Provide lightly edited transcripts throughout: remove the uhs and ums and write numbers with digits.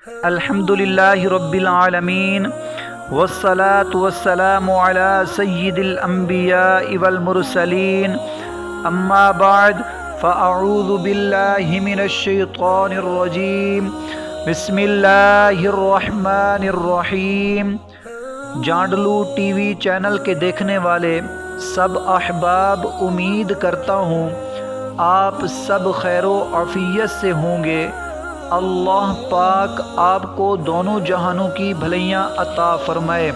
الحمدللہ رب العالمین والصلاة والسلام علی سید الانبیاء والمرسلین اما بعد فاعوذ باللہ من الشیطان الرجیم بسم اللہ الرحمن الرحیم۔ جانڈلو ٹی وی چینل کے دیکھنے والے سب احباب، امید کرتا ہوں آپ سب خیر و عافیت سے ہوں گے۔ اللہ پاک آپ کو دونوں جہانوں کی بھلائیاں عطا فرمائے۔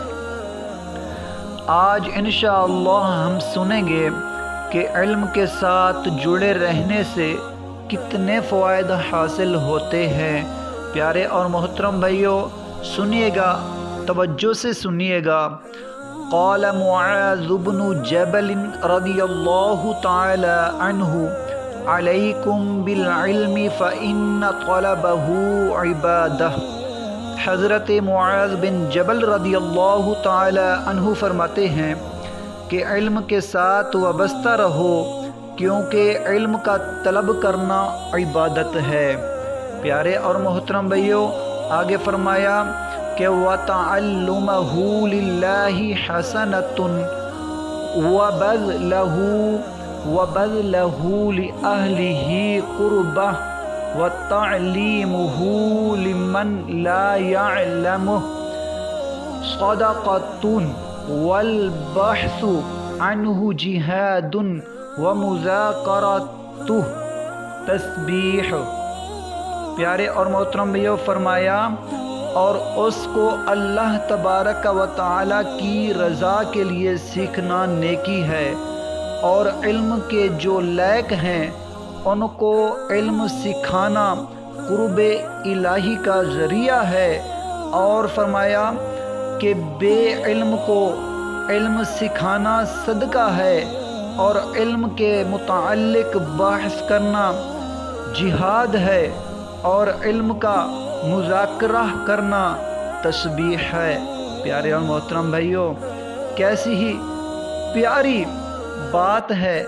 آج انشاءاللہ ہم سنیں گے کہ علم کے ساتھ جڑے رہنے سے کتنے فوائد حاصل ہوتے ہیں۔ پیارے اور محترم بھائیوں، سنیے گا، توجہ سے سنیے گا۔ قال معاذ بن جبل رضی اللہ تعالی عنہ علیکم بالعلم فإن طلبه عبادہ۔ حضرت معاذ بن جبل رضی اللہ تعالی عنہ فرماتے ہیں کہ علم کے ساتھ وابستہ رہو، کیونکہ علم کا طلب کرنا عبادت ہے۔ پیارے اور محترم بھائیوں، آگے فرمایا کہ وَتَعَلُّمَهُ لِلَّهِ حَسَنَةٌ وَبَذْلَهُ لِأَهْلِهِ قُرْبَةٌ وَتَعْلِيمُهُ لِمَنْ لَا يَعْلَمُهُ صَدَقَةٌ وَالْبَحْثُ عَنْهُ جِهَادٌ وَمُذَاكَرَتُهُ تسبیح۔ پیارے اور محترم بھائیوں، فرمایا اور اس کو اللہ تبارک و تعالی کی رضا کے لیے سیکھنا نیکی ہے، اور علم کے جو لائق ہیں ان کو علم سکھانا قرب الہی کا ذریعہ ہے۔ اور فرمایا کہ بے علم کو علم سکھانا صدقہ ہے، اور علم کے متعلق بحث کرنا جہاد ہے، اور علم کا مذاکرہ کرنا تسبیح ہے۔ پیارے اور محترم بھائیوں، کیسی ہی پیاری بات ہے۔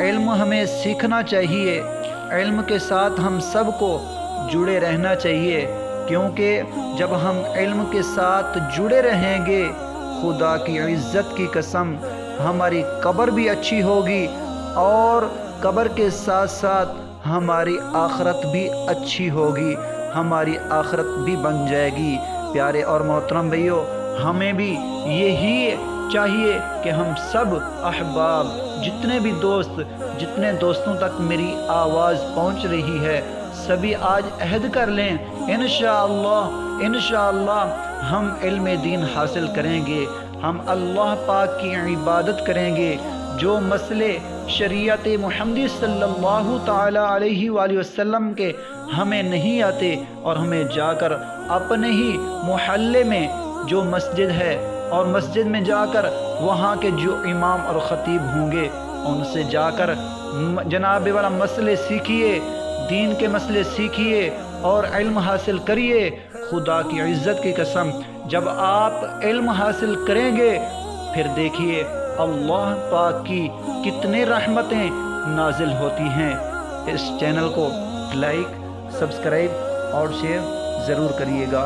علم ہمیں سیکھنا چاہیے، علم کے ساتھ ہم سب کو جڑے رہنا چاہیے، کیونکہ جب ہم علم کے ساتھ جڑے رہیں گے، خدا کی عزت کی قسم، ہماری قبر بھی اچھی ہوگی، اور قبر کے ساتھ ساتھ ہماری آخرت بھی اچھی ہوگی، ہماری آخرت بھی بن جائے گی۔ پیارے اور محترم بھائیوں، ہمیں بھی یہی چاہیے کہ ہم سب احباب، جتنے بھی دوست، جتنے دوستوں تک میری آواز پہنچ رہی ہے، سبھی آج عہد کر لیں، انشاءاللہ ہم علم دین حاصل کریں گے، ہم اللہ پاک کی عبادت کریں گے۔ جو مسئلے شریعت محمدی صلی اللہ تعالی علیہ وآلہ وسلم کے ہمیں نہیں آتے، اور ہمیں جا کر اپنے ہی محلے میں جو مسجد ہے، اور مسجد میں جا کر وہاں کے جو امام اور خطیب ہوں گے ان سے جا کر جناب والا مسئلے سیکھیے، دین کے مسئلے سیکھیے اور علم حاصل کریے۔ خدا کی عزت کی قسم، جب آپ علم حاصل کریں گے، پھر دیکھیے اللہ پاک کی کتنے رحمتیں نازل ہوتی ہیں۔ اس چینل کو لائک، سبسکرائب اور شیئر ضرور کریے گا۔